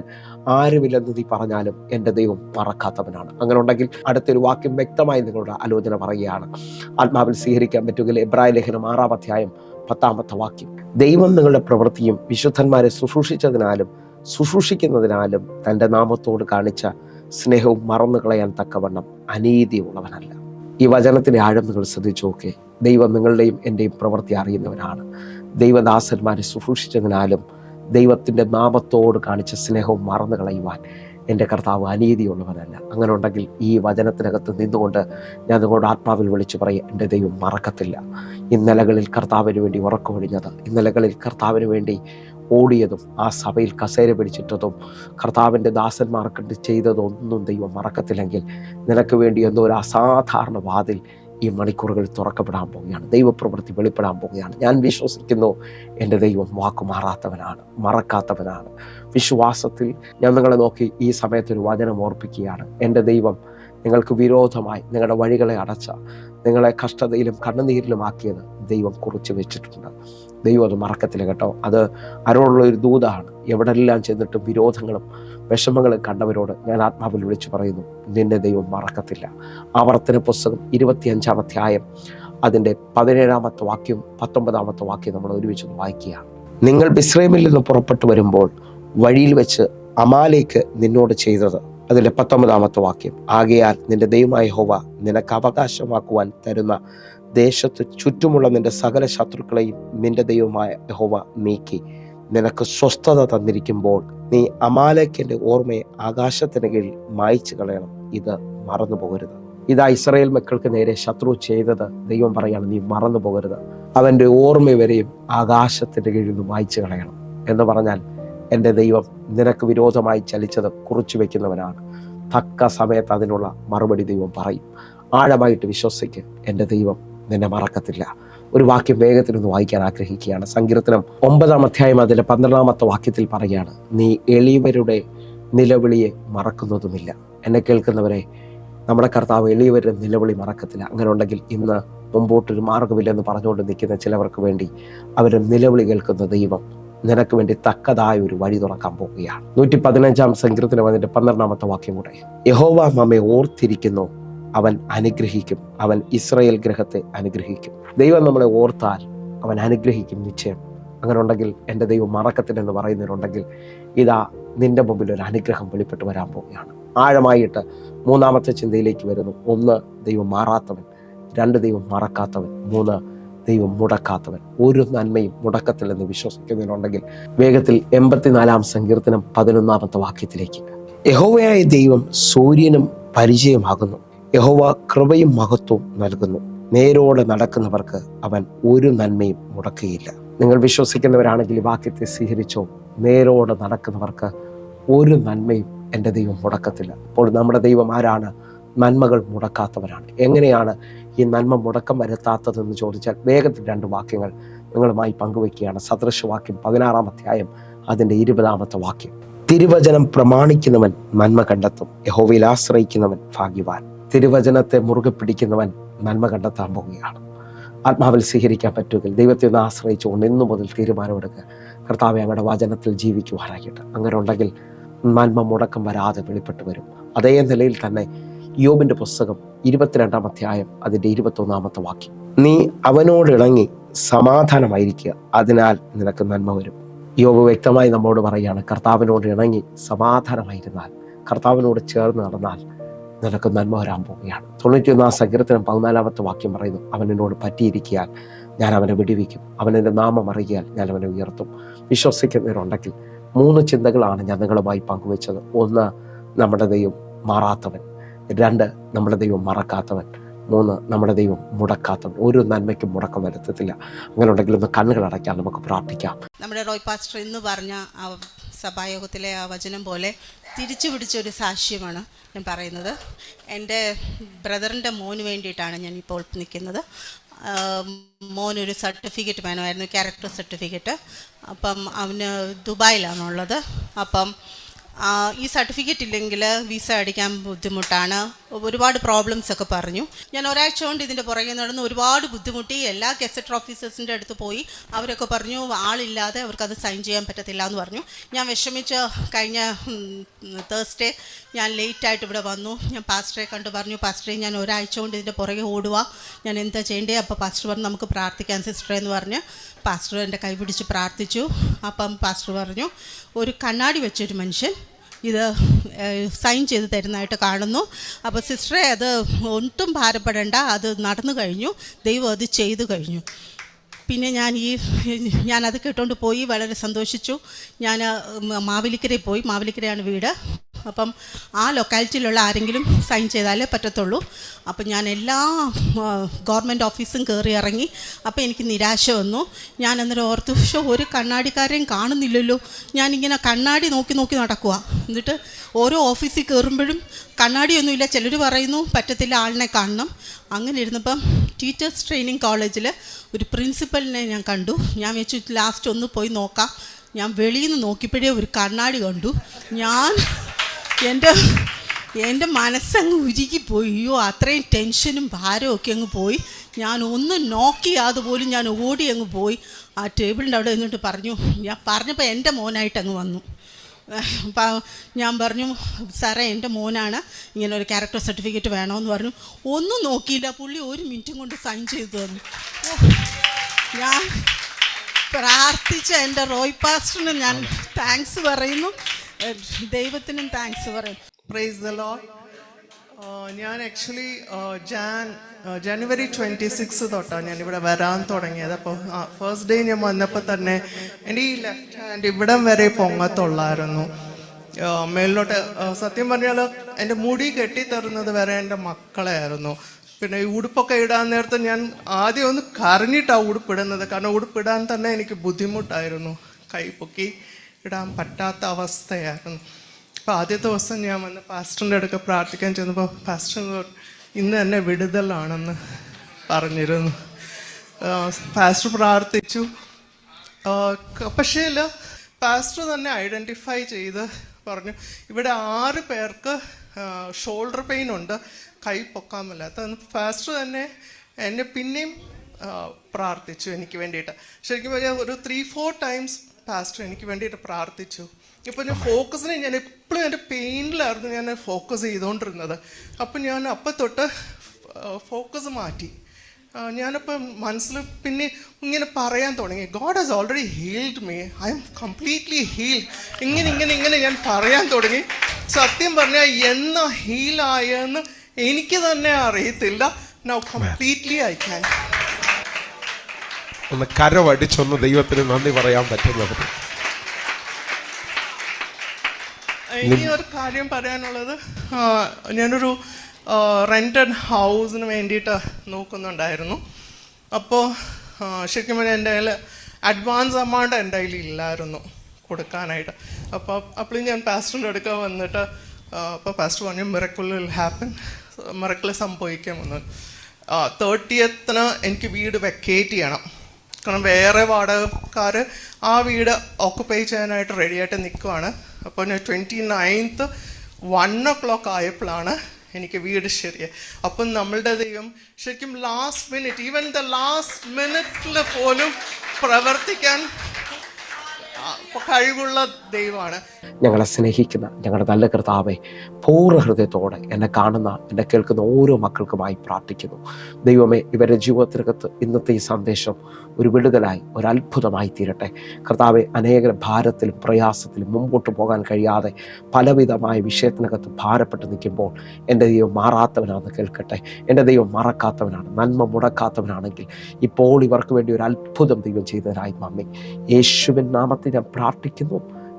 ആരുമില്ലെന്ന് നീ പറഞ്ഞാലും എൻ്റെ ദൈവം മറക്കാത്തവനാണ്. അങ്ങനെ ഉണ്ടെങ്കിൽ അടുത്തൊരു വാക്യം വ്യക്തമായി നിങ്ങളുടെ ആലോചന പറയുകയാണ്. ആത്മാവിൽ സ്വീകരിക്കാൻ പറ്റുമെങ്കിൽ എബ്രായ ലേഖനം 6 അധ്യായം 10 വാക്യം. ദൈവം നിങ്ങളുടെ പ്രവൃത്തിയും വിശുദ്ധന്മാരെ ശുശ്രൂഷിക്കുന്നതിനാലും തൻ്റെ നാമത്തോട് കാണിച്ച സ്നേഹവും മറന്നു കളയാൻ തക്കവണ്ണം അനീതിയുള്ളവനല്ല. ഈ വചനത്തിൻ്റെ ആഴം നിങ്ങൾ ശ്രദ്ധിച്ചു നോക്കേ. ദൈവം നിങ്ങളുടെയും എൻ്റെയും പ്രവൃത്തി അറിയുന്നവനാണ്. ദൈവദാസന്മാരെ ശുശ്രൂഷിച്ചതിനാലും ദൈവത്തിൻ്റെ നാമത്തോട് കാണിച്ച സ്നേഹവും മറന്നു കളയുവാൻ എൻ്റെ കർത്താവ് അനീതിയുള്ളവനല്ല. അങ്ങനെ ഉണ്ടെങ്കിൽ ഈ വചനത്തിനകത്ത് നിന്നുകൊണ്ട് ഞാൻ നിങ്ങളുടെ ആത്മാവിൽ വിളിച്ചു പറയും, എൻ്റെ ദൈവം മറക്കത്തില്ല. ഇന്നലകളിൽ കർത്താവിന് വേണ്ടി ഉറക്കമൊഴിഞ്ഞത്, ഇന്നലകളിൽ കർത്താവിന് വേണ്ടി ഓടിയതും ആ സഭയിൽ കസേര പിടിച്ചിട്ടതും കർത്താവിൻ്റെ ദാസന്മാർക്ക് ചെയ്തതൊന്നും ദൈവം മറക്കത്തില്ലെങ്കിൽ നിനക്ക് വേണ്ടി എന്തോ ഒരു അസാധാരണ വാതിൽ ഈ മണിക്കൂറുകൾ തുറക്കപ്പെടാൻ പോവുകയാണ്. ദൈവപ്രവൃത്തി വെളിപ്പെടാൻ പോവുകയാണ്. ഞാൻ വിശ്വസിക്കുന്നു, എൻ്റെ ദൈവം വാക്കു മാറാത്തവനാണ്, മറക്കാത്തവനാണ്. വിശ്വാസത്തിൽ ഞാൻ നിങ്ങളെ നോക്കി ഈ സമയത്തൊരു വചനം ഓർപ്പിക്കുകയാണ്. എൻ്റെ ദൈവം നിങ്ങൾക്ക് വിരോധമായി നിങ്ങളുടെ വഴികളെ അടച്ച, നിങ്ങളെ കഷ്ടതയിലും കണ്ണുനീരിലുമാക്കിയത് ദൈവം കുറിച്ച് വെച്ചിട്ടുണ്ട്. ദൈവം അത് മറക്കത്തില്ല കേട്ടോ. അത് ആരോടുള്ള ഒരു ദൂതാണ്. എവിടെല്ലാം ചെന്നിട്ടും വിരോധങ്ങളും വിഷമങ്ങളും കണ്ടവരോട് ഞാൻ ആത്മാവിൽ വിളിച്ചു പറയുന്നു, നിന്നെ ദൈവം മറക്കത്തില്ല. ആവർത്തന പുസ്തകം 25 അധ്യായം അതിൻ്റെ 17 വാക്യം 19 വാക്യം നമ്മൾ ഒരുമിച്ച് വായിക്കുകയാണ്. നിങ്ങൾ മിസ്രയീമിൽ നിന്ന് പുറപ്പെട്ടു വരുമ്പോൾ വഴിയിൽ വെച്ച് അമാലേക്ക് നിന്നോട് ചെയ്തത്, അതിൻ്റെ 19 വാക്യം. ആകയാൽ നിന്റെ ദൈവമായ യഹോവ നിനക്ക് അവകാശമാക്കുവാൻ തരുന്ന ദേശത്ത് ചുറ്റുമുള്ള നിന്റെ സകല ശത്രുക്കളെയും നിന്റെ ദൈവമായ യഹോവ നീക്കി നിനക്ക് സ്വസ്ഥത തന്നിരിക്കുമ്പോൾ നീ അമാലേക്കിന്റെ ഓർമ്മയെ ആകാശത്തിന് കീഴിൽ മായ്ച്ചു കളയണം. ഇത് മറന്നു പോകരുത്. ഇതാ ഇസ്രായേൽ മക്കൾക്ക് നേരെ ശത്രു ചെയ്തത് ദൈവം പറയാണ്, നീ മറന്നു പോകരുത്. അവൻ്റെ ഓർമ്മ വരെയും ആകാശത്തിന്റെ കീഴിൽ നിന്ന് മായ്ച്ചു കളയണം എന്ന് പറഞ്ഞാൽ എൻ്റെ ദൈവം നിനക്ക് വിരോധമായി ചലിച്ചത് കുറിച്ചു വെക്കുന്നവനാണ്. തക്ക സമയത്ത് അതിനുള്ള മറുപടി ദൈവം പറയും. ആഴമായിട്ട് വിശ്വസിക്ക്, എൻ്റെ ദൈവം നിന്നെ മറക്കത്തില്ല. ഒരു വാക്യം വേഗത്തിലൊന്ന് വായിക്കാൻ ആഗ്രഹിക്കുകയാണ്. സങ്കീർത്തനം 9 അധ്യായം അതിൻ്റെ 12 വാക്യത്തിൽ പറയുകയാണ്, നീ എളിയവരുടെ നിലവിളിയെ മറക്കുന്നതുമില്ല. എന്നെ കേൾക്കുന്നവരെ, നമ്മുടെ കർത്താവ് എളിയവരുടെ നിലവിളി മറക്കത്തില്ല. അങ്ങനെ ഉണ്ടെങ്കിൽ ഇന്ന് മുമ്പോട്ടൊരു മാർഗമില്ലെന്ന് പറഞ്ഞുകൊണ്ട് നിൽക്കുന്ന ചിലവർക്ക് വേണ്ടി അവരുടെ നിലവിളി കേൾക്കുന്ന ദൈവം നിനക്ക് വേണ്ടി തക്കതായ ഒരു വഴി തുറക്കാൻ പോവുകയാണ്. 115 സങ്കീർത്തനം അതിൻ്റെ 12 വാക്യം കൂടെ. യഹോവ നമ്മെ ഓർത്തിരിക്കുന്നു, അവൻ അനുഗ്രഹിക്കും, അവൻ ഇസ്രായേൽ ഗൃഹത്തെ അനുഗ്രഹിക്കും. ദൈവം നമ്മളെ ഓർത്താൽ അവൻ അനുഗ്രഹിക്കും നിശ്ചയം. അങ്ങനെ ഉണ്ടെങ്കിൽ എൻ്റെ ദൈവം മറക്കത്തില്ലെന്ന് പറയുന്നവരുണ്ടെങ്കിൽ ഇതാ നിന്റെ മുമ്പിൽ ഒരു അനുഗ്രഹം വെളിപ്പെട്ട് വരാൻ പോവുകയാണ്. ആഴമായിട്ട് മൂന്നാമത്തെ ചിന്തയിലേക്ക് വരുന്നു. 1, ദൈവം മാറാത്തവൻ. 2, ദൈവം മറക്കാത്തവൻ. 3, ദൈവം മുടക്കാത്തവൻ. ഒരു നന്മയും മുടക്കത്തില്ലെന്ന് വിശ്വസിക്കുന്നതിനുണ്ടെങ്കിൽ വേഗത്തിൽ 84 സങ്കീർത്തനം 11 വാക്യത്തിലേക്ക്. യഹോവയായ ദൈവം സൂര്യനും പരിചയമാകുന്നു. യഹോവ കൃപയും മഹത്വവും നൽകുന്നു. നേരോടെ നടക്കുന്നവർക്ക് അവൻ ഒരു നന്മയും മുടക്കുകയില്ല. നിങ്ങൾ വിശ്വസിക്കുന്നവരാണെങ്കിൽ ഈ വാക്യത്തെ സ്വീകരിച്ചോ. നേരോടെ നടക്കുന്നവർക്ക് ഒരു നന്മയും എൻ്റെ ദൈവം മുടക്കത്തില്ല. അപ്പോൾ നമ്മുടെ ദൈവം ആരാണ്? നന്മകൾ മുടക്കാത്തവരാണ്. എങ്ങനെയാണ് ഈ നന്മ മുടക്കം വരുത്താത്തതെന്ന് ചോദിച്ചാൽ വേഗത്തിൽ 2 വാക്യങ്ങൾ നിങ്ങളുമായി പങ്കുവയ്ക്കുകയാണ്. സദൃശവാക്യം 16 അധ്യായം അതിൻ്റെ 20 വാക്യം. തിരുവചനം പ്രമാണിക്കുന്നവൻ നന്മ കണ്ടെത്തും. യഹോവയിൽ ആശ്രയിക്കുന്നവൻ ഭാഗ്യവാൻ. തിരുവചനത്തെ മുറുകെ പിടിക്കുന്നവൻ നന്മ കണ്ടെത്താൻ പോവുകയാണ്. ആത്മാവിൽ സ്വീകരിക്കാൻ പറ്റുമെങ്കിൽ ദൈവത്തെ ഒന്ന് ആശ്രയിച്ചുകൊണ്ട് ഇന്നു മുതൽ തീരുമാനമെടുക്കുക. കർത്താവെ, അങ്ങയുടെ വചനത്തിൽ ജീവിക്കുവാനായിട്ട്. അങ്ങനെ ഉണ്ടെങ്കിൽ നന്മ മുടക്കം വരാതെ വെളിപ്പെട്ട് വരും. അതേ നിലയിൽ തന്നെ യോബിൻ്റെ പുസ്തകം 22 അധ്യായം അതിൻ്റെ 21 വാക്യം. നീ അവനോട് ഇണങ്ങി സമാധാനമായിരിക്കുക, അതിനാൽ നിനക്ക് നന്മ വരും. യോബ് വ്യക്തമായി നമ്മോട് പറയുകയാണ്, കർത്താവിനോട് ഇണങ്ങി സമാധാനമായിരുന്നാൽ, കർത്താവിനോട് ചേർന്ന് നടന്നാൽ നിനക്ക് നന്മ വരാൻ പോവുകയാണ്. 91 സങ്കീർത്തനം 14 വാക്യം പറയുന്നു, അവൻ എന്നോട് പറ്റിയിരിക്കിയാൽ ഞാൻ അവനെ വിടുവിക്കും, അവൻ എൻ്റെ നാമം അറിയിയാൽ ഞാൻ അവനെ ഉയർത്തും. വിശ്വസിക്കുന്നവരുണ്ടെങ്കിൽ 3 ചിന്തകളാണ് ഞാൻ നിങ്ങളുമായി പങ്കുവെച്ചത്. 1, നമ്മുടെ ദൈവം മാറാത്തവൻ. 2, നമ്മുടെ ദൈവം മറക്കാത്തവൻ. 3, നമ്മുടെ ദൈവം മുടക്കാത്തവൻ. ഒരു നന്മയ്ക്കും മുടക്കം വരുത്തത്തില്ല. അങ്ങനെ ഉണ്ടെങ്കിൽ ഒന്ന് കണ്ണുകൾ അടയ്ക്കാൻ നമുക്ക് പ്രാർത്ഥിക്കാം. നമ്മുടെ റോയ് പാസ്റ്റർ ഇന്ന് പറഞ്ഞ ആ സഭായോഗത്തിലെ ആ വചനം പോലെ തിരിച്ചു പിടിച്ചൊരു സാക്ഷ്യമാണ് ഞാൻ പറയുന്നത്. എൻ്റെ ബ്രദറിൻ്റെ മോന് വേണ്ടിയിട്ടാണ് ഞാൻ ഇപ്പോൾ നിൽക്കുന്നത്. മോനൊരു സർട്ടിഫിക്കറ്റ് വേണമായിരുന്നു, ക്യാരക്ടർ സർട്ടിഫിക്കറ്റ്. അപ്പം അവന് ദുബായിലാണുള്ളത്. അപ്പം ഈ സർട്ടിഫിക്കറ്റ് ഇല്ലെങ്കിൽ വിസ അടിക്കാൻ ബുദ്ധിമുട്ടാണ്, ഒരുപാട് പ്രോബ്ലംസ് ഒക്കെ പറഞ്ഞു. ഞാൻ ഒരാഴ്ച കൊണ്ട് ഇതിൻ്റെ പുറകെ നടന്ന് ഒരുപാട് ബുദ്ധിമുട്ടി. എല്ലാ ഗസറ്റ് ഓഫീസേഴ്സിൻ്റെ അടുത്ത് പോയി. അവരൊക്കെ പറഞ്ഞു ആളില്ലാതെ അവർക്കത് സൈൻ ചെയ്യാൻ പറ്റത്തില്ല എന്ന് പറഞ്ഞു. ഞാൻ വിഷമിച്ച് കഴിഞ്ഞ തേഴ്സ്ഡേ ഞാൻ ലേറ്റായിട്ട് ഇവിടെ വന്നു. ഞാൻ പാസ്റ്ററെ കണ്ടു പറഞ്ഞു, പാസ്റ്ററെ ഞാൻ ഒരാഴ്ച കൊണ്ട് ഇതിൻ്റെ പുറകെ ഓടുക, ഞാൻ എന്താ ചെയ്യേണ്ടത്? അപ്പോൾ പാസ്റ്റർ പറഞ്ഞു നമുക്ക് പ്രാർത്ഥിക്കാം സിസ്റ്ററെ എന്ന് പറഞ്ഞ് പാസ്റ്റർ എൻ്റെ കൈ പിടിച്ച് പ്രാർത്ഥിച്ചു. അപ്പം പാസ്റ്റർ പറഞ്ഞു, ഒരു കണ്ണാടി വെച്ചൊരു മനുഷ്യൻ ഇത് സൈൻ ചെയ്ത് തരുന്നതായിട്ട് കാണുന്നു. അപ്പോൾ സിസ്റ്ററെ അത് ഒട്ടും ഭാരപ്പെടേണ്ട, അത് നടന്നു കഴിഞ്ഞു, ദൈവം അത് ചെയ്തു കഴിഞ്ഞു. പിന്നെ ഞാനത് കേട്ടുകൊണ്ട് പോയി, വളരെ സന്തോഷിച്ചു. ഞാൻ മാവേലിക്കരയിൽ പോയി. മാവേലിക്കരയാണ് വീട്. അപ്പം ആ ലൊക്കാലിറ്റിയിലുള്ള ആരെങ്കിലും സൈൻ ചെയ്താലേ പറ്റത്തുള്ളൂ. അപ്പം ഞാൻ എല്ലാ ഗവൺമെൻറ് ഓഫീസും കയറി ഇറങ്ങി. അപ്പോൾ എനിക്ക് നിരാശ വന്നു. ഞാൻ അന്നേരം ഓർത്തു, ഒരു കണ്ണാടിക്കാരെയും കാണുന്നില്ലല്ലോ. ഞാനിങ്ങനെ കണ്ണാടി നോക്കി നടക്കുക. എന്നിട്ട് ഓരോ ഓഫീസിൽ കയറുമ്പോഴും കണ്ണാടിയൊന്നുമില്ല. ചിലർ പറയുന്നു പറ്റത്തില്ല, ആളിനെ കാണണം. അങ്ങനെ ഇരുന്നപ്പം ടീച്ചേഴ്സ് ട്രെയിനിങ് കോളേജിൽ ഒരു പ്രിൻസിപ്പലിനെ ഞാൻ കണ്ടു. ഞാൻ വെച്ചു ലാസ്റ്റ് ഒന്ന് പോയി നോക്കാം. ഞാൻ വെളിയിൽ നിന്ന് നോക്കിയപ്പോഴേ ഒരു കണ്ണാടി കണ്ടു. എൻ്റെ മനസ്സങ്ങ് ഉരുകിപ്പോയി. അയ്യോ, അത്രയും ടെൻഷനും ഭാരവും ഒക്കെ അങ്ങ് പോയി. ഞാൻ ഒന്ന് നോക്കിയാതെ പോലും ഞാൻ ഓടി അങ്ങ് പോയി ആ ടേബിളിൻ്റെ അവിടെ നിന്നിട്ട് പറഞ്ഞു. ഞാൻ പറഞ്ഞപ്പോൾ എൻ്റെ മോനായിട്ട് അങ്ങ് വന്നു. ഞാൻ പറഞ്ഞു, സാറേ എൻ്റെ മോനാണ്, ഇങ്ങനെ ഒരു ക്യാരക്ടർ സർട്ടിഫിക്കറ്റ് വേണമെന്ന് പറഞ്ഞു. ഒന്നും നോക്കിയില്ല, പുള്ളി 1 മിനിറ്റും കൊണ്ട് സൈൻ ചെയ്തു തന്നു. ഞാൻ പ്രാർത്ഥിച്ച എൻ്റെ റോയ് പാസ്റ്ററിന് ഞാൻ താങ്ക്സ് പറയുന്നു, ദൈവത്തിനും താങ്ക്സ് പറയുന്നു. Praise the Lord. ഞാൻ ആക്ച്വലി ജനുവരി 26 തൊട്ടാണ് ഞാനിവിടെ വരാൻ തുടങ്ങിയത്. അപ്പോൾ ഫസ്റ്റ് ഡേ ഞാൻ വന്നപ്പോൾ തന്നെ എൻ്റെ ഈ ലെഫ്റ്റ് ഹാൻഡ് ഇവിടം വരെ പൊങ്ങത്തുള്ളായിരുന്നു. മേളിലോട്ട് സത്യം പറഞ്ഞാൽ എൻ്റെ മുടി കെട്ടിത്തരുന്നത് വരെ എൻ്റെ മക്കളായിരുന്നു. പിന്നെ ഈ ഉടുപ്പൊക്കെ ഇടാൻ നേരത്തെ ഞാൻ ആദ്യം ഒന്ന് കരഞ്ഞിട്ടാണ് ഉടുപ്പിടുന്നത്. കാരണം ഉടുപ്പിടാൻ തന്നെ എനിക്ക് ബുദ്ധിമുട്ടായിരുന്നു, കൈ പൊക്കി ഇടാൻ പറ്റാത്ത അവസ്ഥയായിരുന്നു. അപ്പോൾ ആദ്യത്തെ ദിവസം ഞാൻ വന്ന് പാസ്റ്ററിൻ്റെ അടുക്ക പ്രാർത്ഥിക്കാൻ ചെന്നപ്പോൾ പാസ്റ്റർ ഇന്ന് തന്നെ വിടുതലാണെന്ന് പറഞ്ഞിരുന്നു. പാസ്റ്റർ പ്രാർത്ഥിച്ചു. പക്ഷേ പാസ്റ്റർ തന്നെ ഐഡൻറ്റിഫൈ ചെയ്ത് പറഞ്ഞു, ഇവിടെ 6 പേർക്ക് ഷോൾഡർ പെയിൻ ഉണ്ട്, കൈ പൊക്കാൻ പറ്റാത്ത. പാസ്റ്റർ തന്നെ എന്നെ പിന്നെയും പ്രാർത്ഥിച്ചു എനിക്ക് വേണ്ടിയിട്ട്. ശരിക്കും പറഞ്ഞാൽ ഒരു 3-4 ടൈംസ് പാസ്റ്റർ എനിക്ക് വേണ്ടിയിട്ട് പ്രാർത്ഥിച്ചു. ഇപ്പോൾ ഞാൻ ഫോക്കസിനെ ഞാൻ എപ്പോഴും എൻ്റെ പെയിനിലായിരുന്നു ഞാൻ ഫോക്കസ് ചെയ്തുകൊണ്ടിരുന്നത്. അപ്പം ഞാൻ അപ്പം തൊട്ട് ഫോക്കസ് മാറ്റി. ഞാനിപ്പം മനസ്സിൽ പിന്നെ ഇങ്ങനെ പറയാൻ തുടങ്ങി, God has already healed me, I am completely healed. ഇങ്ങനെ ഞാൻ പറയാൻ തുടങ്ങി. സത്യം പറഞ്ഞാൽ എന്നാ ഹീലായെന്ന് എനിക്ക് തന്നെ അറിയത്തില്ല. Now completely I can. ഒന്ന് കരവടിച്ചൊന്ന് ദൈവത്തിന് നന്ദി പറയാൻ പറ്റുന്നത്. ഇനി ഒരു കാര്യം പറയാനുള്ളത്, ഞാനൊരു റെൻറ്റഡ് ഹൗസിന് വേണ്ടിയിട്ട് നോക്കുന്നുണ്ടായിരുന്നു. അപ്പോൾ ശരിക്കും പറഞ്ഞാൽ എൻ്റെ കയ്യിൽ അഡ്വാൻസ് എമൗണ്ട് എൻ്റെ കയ്യിൽ ഇല്ലായിരുന്നു കൊടുക്കാനായിട്ട്. അപ്പോൾ ഞാൻ പാസ്റ്ററിൻ്റെ അടുക്ക വന്നിട്ട്, അപ്പോൾ പാസ്റ്റർ പറഞ്ഞു മിറക്കിൾ വിൽ ഹാപ്പൻ, മിറക്കിൾ സംഭവിക്കുമെന്ന്. 30th എനിക്ക് വീട് വെക്കേറ്റ് ചെയ്യണം. കാരണം വേറെ വാടകക്കാർ ആ വീട് ഓക്കുപ്പൈ ചെയ്യാനായിട്ട് റെഡിയായിട്ട് നിൽക്കുവാണ്. അപ്പോൾ ഞാൻ 29th 1 o'clock ആയപ്പോഴാണ് എനിക്ക് വീട് ശരിയായി. അപ്പം നമ്മളുടെ ദൈവം ശരിക്കും last minute, even the last മിനിറ്റിൽ പോലും പ്രവർത്തിക്കാൻ കഴിവുള്ള ദൈവമാണ്. ഞങ്ങളെ സ്നേഹിക്കുന്ന ഞങ്ങളുടെ നല്ല കർത്താവേ, പൂർണ്ണ ഹൃദയത്തോടെ എന്നെ കാണുന്ന എന്നെ കേൾക്കുന്ന ഓരോ മക്കൾക്കുമായി പ്രാർത്ഥിക്കുന്നു. ദൈവമേ, ഇവരുടെ ജീവിതത്തിനകത്ത് ഇന്നത്തെ ഈ സന്ദേശം ഒരു വിടുതലായി, ഒരു അത്ഭുതമായി തീരട്ടെ. കർത്താവെ, അനേകം ഭാരത്തിലും പ്രയാസത്തിലും മുമ്പോട്ട് പോകാൻ കഴിയാതെ പലവിധമായ വിഷയത്തിനകത്ത് ഭാരപ്പെട്ട് നിൽക്കുമ്പോൾ എൻ്റെ ദൈവം മാറാത്തവനാണെന്ന് കേൾക്കട്ടെ. എൻ്റെ ദൈവം മറക്കാത്തവനാണ്, നന്മ മുടക്കാത്തവനാണെങ്കിൽ ഇപ്പോൾ ഇവർക്ക് വേണ്ടി ഒരു അത്ഭുതം ദൈവം ചെയ്തതിനായി മമ്മി യേശുവിൻ നാമത്തിൽ ഞാൻ പ്രാർത്ഥിക്കുന്നു.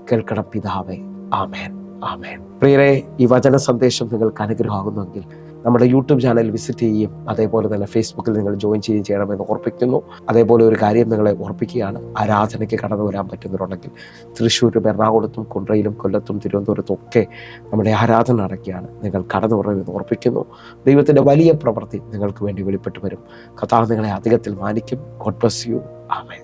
കേൾക്കണം പിതാവേ. ആമേൻ, ആമേൻ. പ്രിയരെ, ഈ വചന സന്ദേശം നിങ്ങൾക്ക് അനുഗ്രഹമാകുന്നെങ്കിൽ നമ്മുടെ യൂട്യൂബ് ചാനൽ വിസിറ്റ് ചെയ്യുകയും അതേപോലെ തന്നെ ഫേസ്ബുക്കിൽ നിങ്ങൾ ജോയിൻ ചെയ്യുകയും ചെയ്യണമെന്ന് ഓർപ്പിക്കുന്നു. അതേപോലെ ഒരു കാര്യം നിങ്ങളെ ഓർപ്പിക്കുകയാണ്, ആരാധനയ്ക്ക് കടന്നു വരാൻ പറ്റുന്നവരുണ്ടെങ്കിൽ തൃശ്ശൂരും എറണാകുളത്തും കുണ്ട്രയിലും കൊല്ലത്തും തിരുവനന്തപുരത്തും ഒക്കെ നമ്മുടെ ആരാധന നടക്കുകയാണ്. നിങ്ങൾ കടന്നു വരണമെന്ന് ഓർപ്പിക്കുന്നു. ദൈവത്തിൻ്റെ വലിയ പ്രവൃത്തി നിങ്ങൾക്ക് വേണ്ടി വെളിപ്പെട്ട് വരും. കർത്താവ് നിങ്ങളെ അധികത്തിൽ മാനിക്കും. God bless you. ആമേൻ.